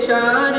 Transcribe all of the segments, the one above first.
4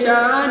4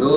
2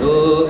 2